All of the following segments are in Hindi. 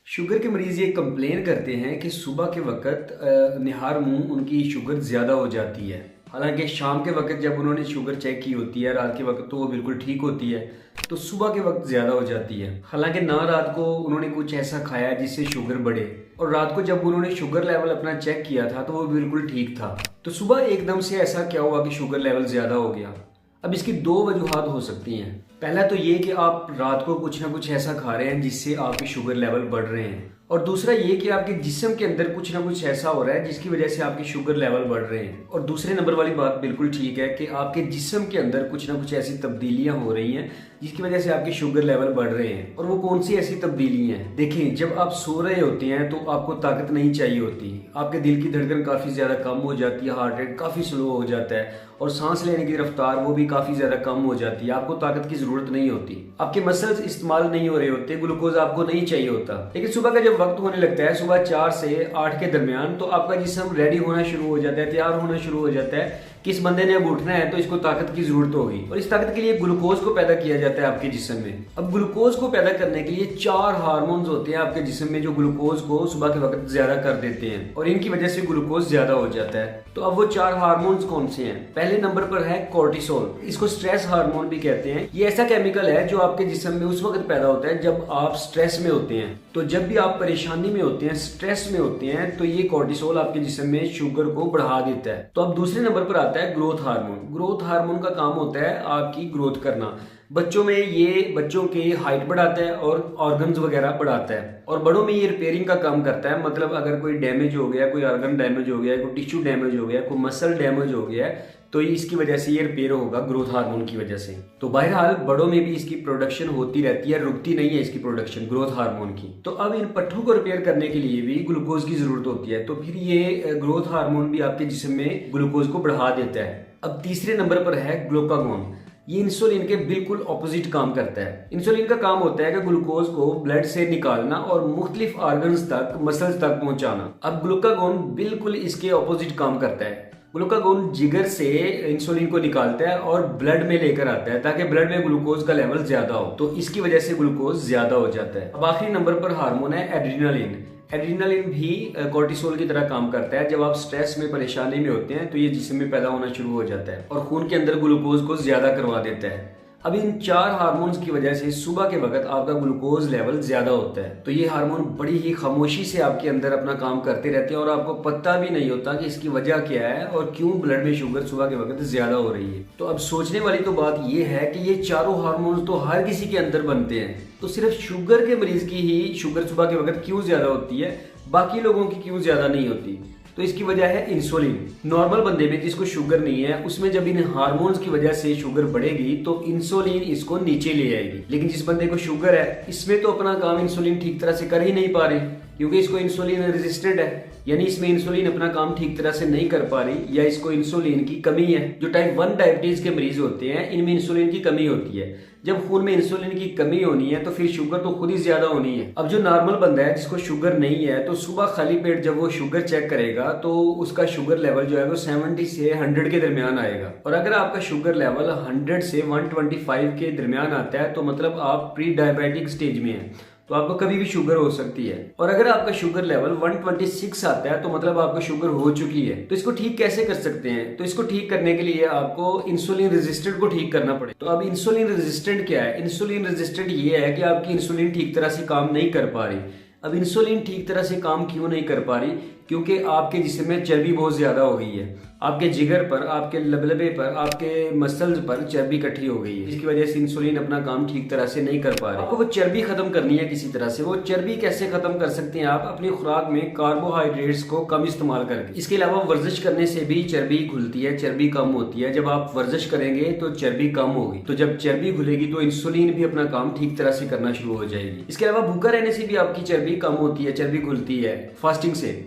शुगर के मरीज़ ये कंप्लेन करते हैं कि सुबह के वक़्त निहार मुँह उनकी शुगर ज़्यादा हो जाती है। हालाँकि शाम के वक़्त जब उन्होंने शुगर चेक की होती है, रात के वक़्त तो वो बिल्कुल ठीक होती है, तो सुबह के वक़्त ज़्यादा हो जाती है। हालाँकि ना रात को उन्होंने कुछ ऐसा खाया जिससे शुगर बढ़े, और रात को जब उन्होंने शुगर लेवल अपना चेक किया था तो वो बिल्कुल ठीक था। तो सुबह एकदम से ऐसा क्या हुआ कि शुगर लेवल ज़्यादा हो गया? अब इसकी दो वजूहात हो सकती हैं। पहला तो ये कि आप रात को कुछ ना कुछ ऐसा खा रहे हैं जिससे आपके शुगर लेवल बढ़ रहे हैं, और दूसरा ये कि आपके जिस्म के अंदर कुछ ना कुछ ऐसा हो रहा है जिसकी वजह से आपके शुगर लेवल बढ़ रहे हैं। और दूसरे नंबर वाली बात बिल्कुल ठीक है कि आपके जिस्म के अंदर कुछ ना कुछ ऐसी तब्दीलियां हो रही हैं जिसकी वजह से आपके शुगर लेवल बढ़ रहे हैं। और वो कौन सी ऐसी तब्दीलियां हैं? देखिए, जब आप सो रहे होते हैं तो आपको ताकत नहीं चाहिए होती, आपके दिल की धड़कन काफ़ी ज़्यादा कम हो जाती है, हार्ट रेट काफ़ी स्लो हो जाता है, और सांस लेने की रफ्तार वो भी काफ़ी ज़्यादा कम हो जाती है। आपको ताकत की ज़रूरत नहीं होती, आपके मसल्स इस्तेमाल नहीं हो रहे होते, ग्लूकोज आपको नहीं चाहिए होता। लेकिन सुबह का जब वक्त होने लगता है, सुबह 4 से 8 के दरमियान, तो आपका जिस्म रेडी होना शुरू हो जाता है, तैयार होना शुरू हो जाता है कि इस बंदे ने अब उठना है, तो इसको ताकत की जरूरत होगी। और इस ताकत के लिए ग्लूकोज को पैदा किया जाता है आपके जिस्म में। अब ग्लूकोज को पैदा करने के लिए 4 हार्मोन्स होते हैं आपके जिस्म में जो ग्लूकोज को सुबह के वक्त ज्यादा कर देते हैं, और इनकी वजह से ग्लूकोज ज्यादा हो जाता है। तो अब वो 4 हार्मोन्स कौन से हैं? पहले नंबर पर है कोर्टिसोल, इसको स्ट्रेस हार्मोन भी कहते हैं। ये ऐसा केमिकल है जो आपके जिस्म में उस वक्त पैदा होता है जब आप स्ट्रेस में होते हैं। तो जब भी आप परेशानी में होते हैं, स्ट्रेस में होते हैं, तो ये कोर्टिसोल आपके जिस्म में शुगर को बढ़ा देता है। तो अब दूसरे नंबर पर आता है ग्रोथ हार्मोन। ग्रोथ हार्मोन का काम होता है आपकी ग्रोथ करना। बच्चों में ये बच्चों की हाइट बढ़ाता है और ऑर्गन्स वगैरह बढ़ाता है, और बड़ों में ये रिपेयरिंग का काम करता है। मतलब अगर कोई डैमेज हो गया, कोई ऑर्गन डैमेज हो गया, कोई टिश्यू डैमेज हो गया, कोई मसल डैमेज हो गया, तो इसकी वजह से ये रिपेयर होगा ग्रोथ हार्मोन की वजह से। तो बहरहाल बड़ों में भी इसकी प्रोडक्शन होती रहती है, रुकती नहीं है इसकी प्रोडक्शन ग्रोथ हार्मोन की। तो अब इन पट्ठों को रिपेयर करने के लिए भी ग्लूकोज की जरूरत होती है, तो फिर ये ग्रोथ हार्मोन भी आपके जिस्म में ग्लूकोज को बढ़ा देता है। अब तीसरे नंबर पर है ग्लूकागोन। ये इंसुलिन के बिल्कुल ऑपोजिट काम करता है। इंसुलिन का काम होता है कि ग्लूकोज को ब्लड से निकालना और मुख्तलिफ ऑर्गन्स तक, मसल्स तक पहुंचाना। अब ग्लूकागोन बिल्कुल इसके ऑपोजिट काम करता है। ग्लूकागोन जिगर से इंसुलिन को निकालता है और ब्लड में लेकर आता है ताकि ब्लड में ग्लूकोज का लेवल ज्यादा हो, तो इसकी वजह से ग्लूकोज ज्यादा हो जाता है। अब आखिरी नंबर पर हार्मोन है एड्रेनालिन। एड्रेनालिन भी कोर्टिसोल की तरह काम करता है। जब आप स्ट्रेस में, परेशानी में होते हैं, तो ये जिस्म में पैदा होना शुरू हो जाता है और खून के अंदर ग्लूकोज को ज्यादा करवा देता है। अब इन 4 हार्मोन्स की वजह से सुबह के वक्त आपका ग्लूकोज लेवल ज्यादा होता है। तो ये हार्मोन बड़ी ही खामोशी से आपके अंदर अपना काम करते रहते हैं और आपको पता भी नहीं होता कि इसकी वजह क्या है और क्यों ब्लड में शुगर सुबह के वक्त ज्यादा हो रही है। तो अब सोचने वाली तो बात ये है कि ये चारों हार्मोन्स तो हर किसी के अंदर बनते हैं, तो सिर्फ शुगर के मरीज की ही शुगर सुबह के वक्त क्यों ज्यादा होती है, बाकी लोगों की क्यों ज्यादा नहीं होती? तो इसकी वजह है इंसुलिन। नॉर्मल बंदे में जिसको शुगर नहीं है, उसमें जब इन हार्मोन्स की वजह से शुगर बढ़ेगी तो इंसुलिन इसको नीचे ले आएगी। लेकिन जिस बंदे को शुगर है, इसमें तो अपना काम इंसुलिन ठीक तरह से कर ही नहीं पा रही, क्योंकि इसको इंसुलिन रेजिस्टेंट है, यानी इसमें इंसुलिन अपना काम ठीक तरह से नहीं कर पा रही, या इसको इंसुलिन की कमी है। जो टाइप 1 डायबिटीज के मरीज होते हैं, इनमें इंसुलिन की कमी होती है। जब खून में इंसुलिन की कमी होनी है तो फिर शुगर तो खुद ही ज्यादा होनी है। अब जो नॉर्मल बंदा है जिसको शुगर नहीं है, तो सुबह खाली पेट जब वो शुगर चेक करेगा तो उसका शुगर लेवल जो है वो 70 से 100 के दरमियान आएगा। और अगर आपका शुगर लेवल 100 से 125 के दरमियान आता है तो मतलब आप प्री डायबिटिक स्टेज में है, तो आपको कभी भी शुगर हो सकती है। और अगर आपका शुगर लेवल 126 आता है तो मतलब आपको शुगर हो चुकी है। तो इसको ठीक कैसे कर सकते हैं? तो इसको ठीक करने के लिए आपको इंसुलिन रेजिस्टेंट को ठीक करना पड़े। तो अब इंसुलिन रेजिस्टेंट क्या है? इंसुलिन रेजिस्टेंट ये है कि आपकी इंसुलिन ठीक तरह से काम नहीं कर पा रही। अब इंसुलिन ठीक तरह से काम क्यों नहीं कर पा रही? क्योंकि आपके जिस्म में चर्बी बहुत ज्यादा हो गई है। आपके जिगर पर, आपके लबलबे पर, आपके मसल्स पर चर्बी इकट्ठी हो गई है, जिसकी वजह से इंसुलिन अपना काम ठीक तरह से नहीं कर पा रहे। आपको वो चर्बी खत्म करनी है किसी तरह से। वो चर्बी कैसे खत्म कर सकते हैं आप? अपनी खुराक में कार्बोहाइड्रेट्स को कम इस्तेमाल करके। इसके अलावा वर्जिश करने से भी चर्बी घुलती है, चर्बी कम होती है। जब आप वर्जिश करेंगे तो चर्बी कम होगी, तो जब चर्बी घुलेगी तो इंसुलिन भी अपना काम ठीक तरह से करना शुरू हो जाएगी। इसके अलावा भूखा रहने से भी आपकी चर्बी कम होती है, चर्बी घुलती है फास्टिंग से।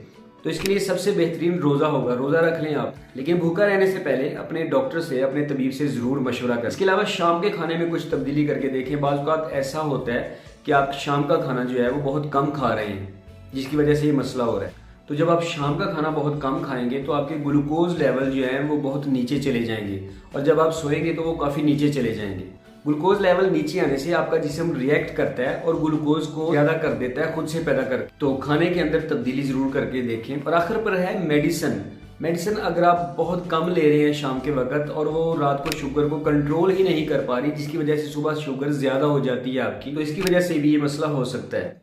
तो इसके लिए सबसे बेहतरीन रोजा होगा, रोजा रख लें आप, लेकिन भूखा रहने से पहले अपने डॉक्टर से, अपने तबीब से जरूर मशवरा करें। इसके अलावा शाम के खाने में कुछ तब्दीली करके देखें। बाज़ औक़ात ऐसा होता है कि आप शाम का खाना जो है वो बहुत कम खा रहे हैं, जिसकी वजह से ये मसला हो रहा है। तो जब आप शाम का खाना बहुत कम खाएंगे तो आपके ग्लूकोज लेवल जो है वो बहुत नीचे चले जाएंगे, और जब आप सोएंगे तो वो काफ़ी नीचे चले जाएंगे। ग्लूकोज लेवल नीचे आने से आपका जिस्म रिएक्ट करता है और ग्लूकोज को ज्यादा कर देता है, खुद से पैदा कर। तो खाने के अंदर तब्दीली जरूर करके देखें। और आखिर पर है मेडिसिन अगर आप बहुत कम ले रहे हैं शाम के वक्त और वो रात को शुगर को कंट्रोल ही नहीं कर पा रही, जिसकी वजह से सुबह शुगर ज्यादा हो जाती है आपकी, तो इसकी वजह से भी ये मसला हो सकता है।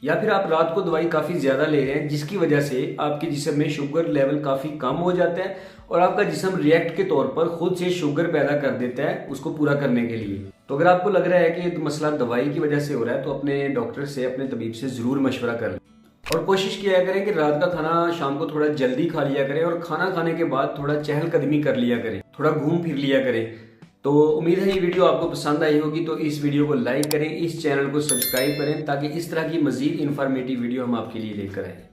या फिर आप रात को दवाई काफी ज्यादा ले रहे हैं जिसकी वजह से आपके जिस्म में शुगर लेवल काफी कम हो जाता है और आपका जिस्म रिएक्ट के तौर पर खुद से शुगर पैदा कर देता है उसको पूरा करने के लिए। तो अगर आपको लग रहा है कि मसला दवाई की वजह से हो रहा है तो अपने डॉक्टर से, अपने तबीब से जरूर मशवरा कर लें। और कोशिश किया करें कि रात का खाना शाम को थोड़ा जल्दी खा लिया करें और खाना खाने के बाद थोड़ा चहलकदमी कर लिया करें, थोड़ा घूम फिर लिया करें। तो उम्मीद है ये वीडियो आपको पसंद आई होगी। तो इस वीडियो को लाइक करें, इस चैनल को सब्सक्राइब करें ताकि इस तरह की मजीद इंफॉर्मेटिव वीडियो हम आपके लिए लेकर आए।